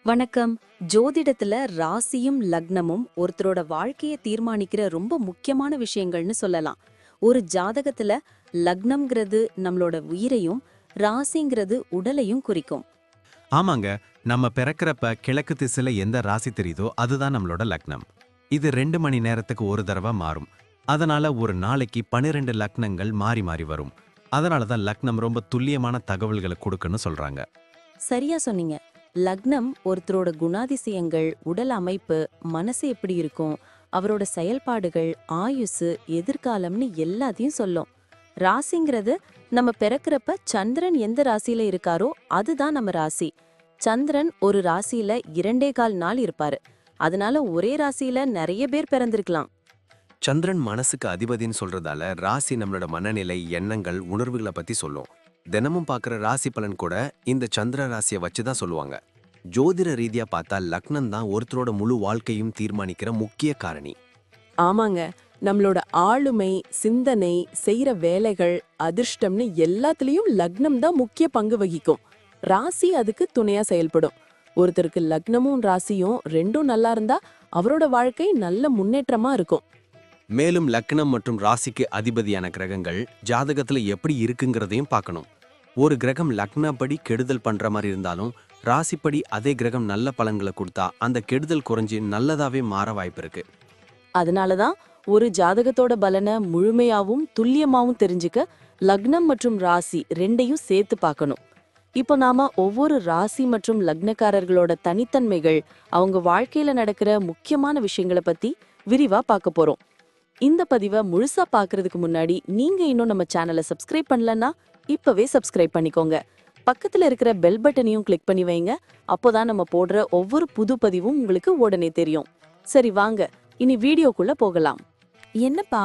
வணக்கம். ஜோதிடத்துல ராசியும் லக்னமும் ஒருத்தரோட வாழ்க்கைய தீர்மானிக்கிற ரொம்ப முக்கியமான விஷயங்கள்னு சொல்லலாம். ஒரு ஜாதகத்துல லக்னம்ங்கிறது நம்மளோட உயிரையும், ராசிங்கிறது உடலையும் குறிக்கும். ஆமாங்க. நம்ம பிறக்கிறப்ப கிழக்கு திசையில எந்த ராசி தெரியுதோ அதுதான் நம்மளோட லக்னம். இது 2 மணி நேரத்துக்கு ஒரு தடவை மாறும். அதனால ஒரு நாளைக்கு 12 லக்னங்கள் மாறி மாறி வரும். அதனால தான் லக்னம் ரொம்ப துல்லியமான தகவல்களை கொடுக்குன்னு சொல்றாங்க. சரியா சொன்னீங்க. லக்னம் ஒருத்தரோட குணாதிசயங்கள், உடல் அமைப்பு, மனசு எப்படி இருக்கும், அவரோட செயல்பாடுகள், ஆயுசு, எதிர்காலம்னு எல்லாத்தையும் சொல்லும். ராசிங்கிறது நம்ம பிறக்கிறப்ப சந்திரன் எந்த ராசியில இருக்காரோ அதுதான் நம்ம ராசி. சந்திரன் ஒரு ராசியில 2.25 நாள் இருப்பாரு. அதனால ஒரே ராசியில நிறைய பேர் பிறந்திருக்கலாம். சந்திரன் மனசுக்கு அதிபதின்னு சொல்றதால ராசி நம்மளோட மனநிலை, எண்ணங்கள், உணர்வுகளை பத்தி சொல்லும். தினமும் பார்க்குற ராசி பலன் கூட இந்த சந்திர ராசியை வச்சு தான் சொல்லுவாங்க. ஜோதிட ரீதியா பார்த்தா லக்னம் தான் ஒருத்தரோட முழு வாழ்க்கையும் தீர்மானிக்கிற முக்கிய காரணி. ஆமாங்க. நம்மளோட ஆளுமை, சிந்தனை, செய்யற வேலைகள், அதிர்ஷ்டம்னு எல்லாத்துலயும் லக்னம் தான் முக்கிய பங்கு வகிக்கும். ராசி அதுக்கு துணையா செயல்படும். ஒருத்தருக்கு லக்னமும் ராசியும் ரெண்டும் நல்லா இருந்தா அவரோட வாழ்க்கை நல்ல முன்னேற்றமா இருக்கும். மேலும் லக்னம் மற்றும் ராசிக்கு அதிபதியான கிரகங்கள் ஜாதகத்துல எப்படி இருக்குங்கிறதையும் பார்க்கணும். ஒரு கிரகம் லக்னப்படி கெடுதல் பண்ற மாதிரி இருந்தாலும் ராசிப்படி அதே கிரகம் நல்ல பலன்களை கொடுத்தா அந்த கெடுதல் குறைஞ்சி நல்லதாவே மாற வாய்ப்பு இருக்கு. அதனாலதான் ஒரு ஜாதகத்தோட பலனை முழுமையாவும் துல்லியமாவும் தெரிஞ்சுக்க லக்னம் மற்றும் ராசி ரெண்டையும் சேர்த்து பார்க்கணும். இப்போ நாம ஒவ்வொரு ராசி மற்றும் லக்னக்காரர்களோட தனித்தன்மைகள், அவங்க வாழ்க்கையில நடக்கிற முக்கியமான விஷயங்களை பத்தி விரிவா பார்க்க போறோம். இந்த பதிவை முழுசா பார்க்கறதுக்கு முன்னாடி நீங்க இன்னும் நம்ம சேனலை சப்ஸ்கிரைப் பண்ணலன்னா இப்பவே சப்ஸ்கிரைப் பண்ணிக்கோங்க. பக்கத்துல இருக்கிற பெல் பட்டனையும் கிளிக் பண்ணி வைங்க. அப்போதான் நம்ம போடுற ஒவ்வொரு புது பதிவும் உங்களுக்கு உடனே தெரியும். சரி வாங்க, இனி வீடியோக்குள்ள போகலாம். என்னப்பா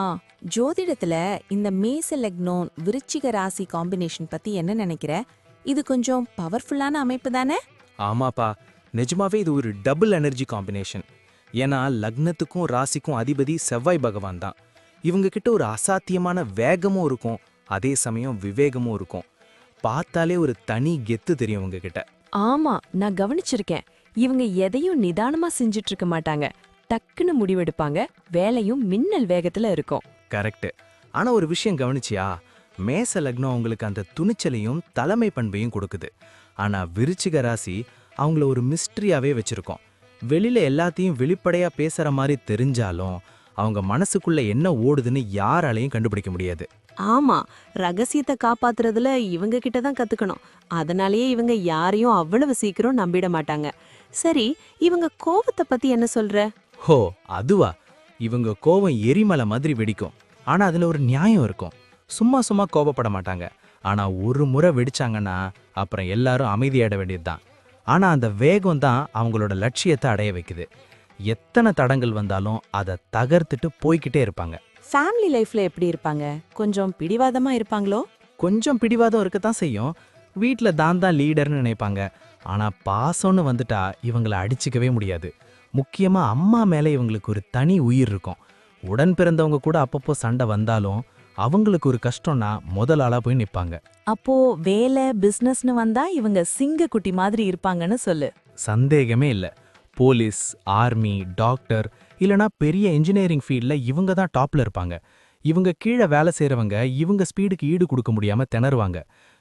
ஜோதிடத்துல இந்த மேச லக்னம் விருச்சிக ராசி காம்பினேஷன் பத்தி என்ன நினைக்கிற? இது கொஞ்சம் பவர்ஃபுல்லான அமைப்பு தானே? ஆமாப்பா, நிஜமாவே இது ஒரு டபுள் எனர்ஜி காம்பினேஷன். ஏன்னா லக்னத்துக்கும் ராசிக்கும் அதிபதி செவ்வாய் பகவான் தான். இவங்க கிட்ட ஒரு அசாத்தியமான வேகமும் இருக்கும், அதே சமயம் விவேகமும் இருக்கும். பார்த்தாலே ஒரு தனி கெத்து தெரியும் இவங்க கிட்ட. ஆமா, நான் கவனிச்சிருக்கேன். இவங்க எதையும் நிதானமா செஞ்சுட்டு இருக்க மாட்டாங்க. டக்குன்னு முடிவெடுப்பாங்க. வேலையும் மின்னல் வேகத்துல இருக்கும். கரெக்ட். ஆனா ஒரு விஷயம் கவனிச்சியா? மேச லக்னம் அவங்களுக்கு அந்த துணிச்சலையும் தலைமை பண்பையும் கொடுக்குது. ஆனா விருச்சிக ராசி அவங்கள ஒரு மிஸ்ட்ரியாவே வச்சிருக்கோம். வெளியில எல்லாத்தையும் வெளிப்படையா பேசுற மாதிரி தெரிஞ்சாலும் அவங்க மனசுக்குள்ள என்ன ஓடுதுன்னு யாராலையும் கண்டுபிடிக்க முடியாது. ஆமா, ரகசியத்தை காப்பாத்துறதுல இவங்க கிட்ட தான் கத்துக்கணும். அதனாலேயே இவங்க யாரையும் அவ்வளவு சீக்கிரம் நம்பிட மாட்டாங்க. சரி, இவங்க கோவத்தை பத்தி என்ன சொல்ற? ஹோ, அதுவா? இவங்க கோவம் எரிமலை மாதிரி வெடிக்கும். ஆனா அதுல ஒரு நியாயம் இருக்கும். சும்மா சும்மா கோபப்பட மாட்டாங்க. ஆனா ஒரு முறை வெடிச்சாங்கன்னா அப்புறம் எல்லாரும் அமைதியாட வேண்டியதுதான். ஆனா அந்த வேகம் தான் அவங்களோட லட்சியத்தை அடைய வைக்குது. எத்தனை தடங்கள் வந்தாலும் அதை தகர்த்துட்டு போய்கிட்டே இருப்பாங்க. ஃபேமிலி லைஃப்ல எப்படி இருப்பாங்க? கொஞ்சம் பிடிவாதமா இருப்பாங்களோ? கொஞ்சம் பிடிவாதம் இருக்கத்தான் செய்யும். வீட்ல தான் லீடர்னு நினைப்பாங்க. ஆனா பாசம்னு வந்துட்டா இவங்களை அடிச்சுக்கவே முடியாது. முக்கியமா அம்மா மேல இவங்களுக்கு ஒரு தனி உயிர் இருக்கும். உடன் பிறந்தவங்க கூட அப்பப்போ சண்டை வந்தாலும் அவங்களுக்கு ஒரு கஷ்டம்னா முதல் ஆளா போய் நிப்பாங்க. அப்போ வேலை பிசினஸ்னு வந்தா இவங்க சிங்க குட்டி மாதிரி இருப்பாங்கன்னு சொல்லு. சந்தேகமே இல்ல. போலீஸ், ஆர்மி, டாக்டர் இல்லனா பெரிய இன்ஜினியரிங் ஃபீல்ட்ல இவங்க தான் டாப்ல இருப்பாங்க. இவங்க கீழே வேலை செய்றவங்க இவங்க ஸ்பீடுக்கு ஈடு கொடுக்க முடியாம திணறுவாங்க.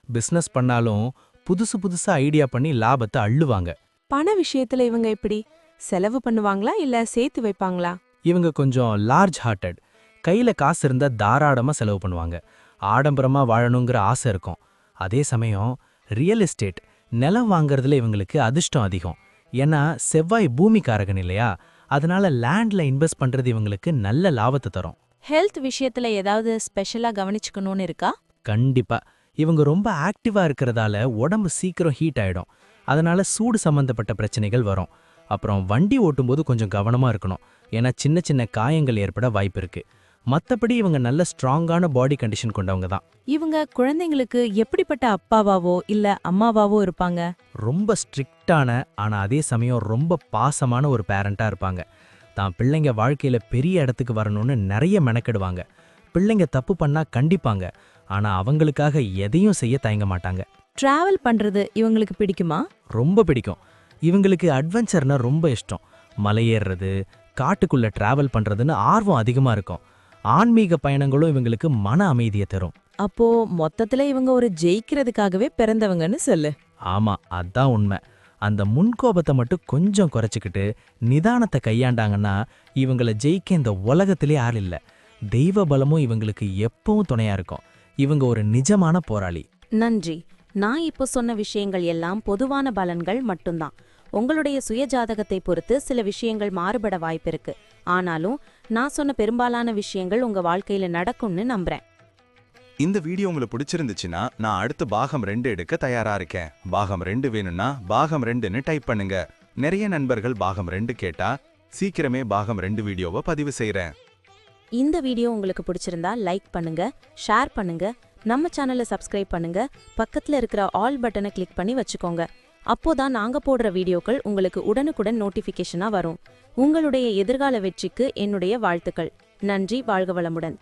பிசினஸ் பண்ணாலும் புதுசு புதுசா ஐடியா பண்ணி லாபத்தை அள்ளுவாங்க. பண விஷயத்துல இவங்க எப்படி? செலவு பண்ணுவாங்களா இல்ல சேர்த்து வைப்பாங்களா? இவங்க கொஞ்சம் லார்ஜ் ஹார்ட்டட். கையில காசு இருந்தா தாராளமா செலவு பண்ணுவாங்க. ஆடம்பரமா வாழணுங்கிற ஆசை இருக்கும். அதே சமயம் ரியல் எஸ்டேட், நிலம் வாங்கறதுல இவங்களுக்கு அதிர்ஷ்டம் அதிகம். ஏன்னா செவ்வாய் பூமிக்காரகன் இல்லையா? அதனால லேண்ட்ல இன்வெஸ்ட் பண்றது இவங்களுக்கு நல்ல லாபத்தை தரும். ஹெல்த் விஷயத்துல ஏதாவது ஸ்பெஷலா கவனிச்சுக்கணும்னு இருக்கா? கண்டிப்பா. இவங்க ரொம்ப ஆக்டிவா இருக்கிறதால உடம்பு சீக்கிரம் ஹீட் ஆயிடும். அதனால சூடு சம்பந்தப்பட்ட பிரச்சனைகள் வரும். அப்புறம் வண்டி ஓட்டும்போது கொஞ்சம் கவனமா இருக்கணும். ஏன்னா சின்ன சின்ன காயங்கள் ஏற்பட வாய்ப்பு இருக்கு. மத்தபடி இவங்க நல்ல ஸ்ட்ராங்கான பாடி கண்டிஷன் கொண்டவங்க தான். இவங்க குழந்தைங்களுக்கு எப்படிப்பட்ட அப்பாவாவோ இல்ல அம்மாவாவோ இருப்பாங்க? ரொம்ப ஸ்ட்ரிக்டான ஆனா அதே சமயம் ரொம்ப பாசமான ஒரு பேரண்டா இருப்பாங்க. தான் பிள்ளைங்க வாழ்க்கையில பெரிய இடத்துக்கு வரணும்னு நிறைய மெனக்கெடுவாங்க. பிள்ளைங்க தப்பு பண்ணா கண்டிப்பாங்க. ஆனா அவங்களுக்காக எதையும் செய்ய தயங்க மாட்டாங்க. டிராவல் பண்றது இவங்களுக்கு பிடிக்குமா? ரொம்ப பிடிக்கும். இவங்களுக்கு அட்வென்ச்சர்னா ரொம்ப இஷ்டம். மலையேறுறது, காட்டுக்குள்ள டிராவல் பண்றதுன்னு ஆர்வம் அதிகமா இருக்கும். ஆன்மீக பயணங்களும் இவங்களுக்கு மன அமைதியை தரும். அப்போ மொத்தத்துல இவங்க ஒரு ஜெயிக்கிறதுக்காகவே பிறந்தவங்கன்னு சொல்லு. ஆமா, அதான் உண்மை. அந்த முன்கோபத்தை மட்டும் கொஞ்சம் குறைச்சிக்கிட்டு நிதானத்தை கையாண்டாங்கன்னா இவங்கள ஜெயிக்க இந்த உலகத்திலே ஆள் இல்ல. தெய்வ பலமும் இவங்களுக்கு எப்பவும் துணையா இருக்கும். இவங்க ஒரு நிஜமான போராளி. நன்றி. நான் இப்போ சொன்ன விஷயங்கள் எல்லாம் பொதுவான பலன்கள் மட்டும்தான். உங்களுடைய சுயஜாதகத்தை பொறுத்து சில விஷயங்கள் மாறுபட வாய்ப்பிருக்கு. ஆனாலும் நான் சொன்ன பெரும்பாலான விஷயங்கள் உங்க வாழ்க்கையில நடக்கும்னு நம்புறேன். இந்த வீடியோ உங்களுக்கு பிடிச்சிருந்துச்சுன்னா நான் அடுத்து பாகம் 2 எடுக்க தயாரா இருக்கேன். பாகம் 2 வேணும்னா பாகம் 2ன்னு டைப் பண்ணுங்க. நிறைய நண்பர்கள் பாகம் 2 கேட்டா சீக்கிரமே பாகம் 2 வீடியோவை பதிவு செய்றேன். இந்த வீடியோ உங்களுக்கு பிடிச்சிருந்தா லைக் பண்ணுங்க, ஷேர் பண்ணுங்க, நம்ம சேனலை சப்ஸ்கிரைப் பண்ணுங்க, பக்கத்துல இருக்கிற ஆல் பட்டனை கிளிக் பண்ணி வச்சுக்கோங்க. அப்போதான் நாங்க போடுற வீடியோக்கள் உங்களுக்கு உடனுக்குடன் நோட்டிஃபிகேஷனா வரும். உங்களுடைய எதிர்கால வெற்றிக்கு என்னுடைய வாழ்த்துக்கள். நன்றி. வாழ்க வளமுடன்.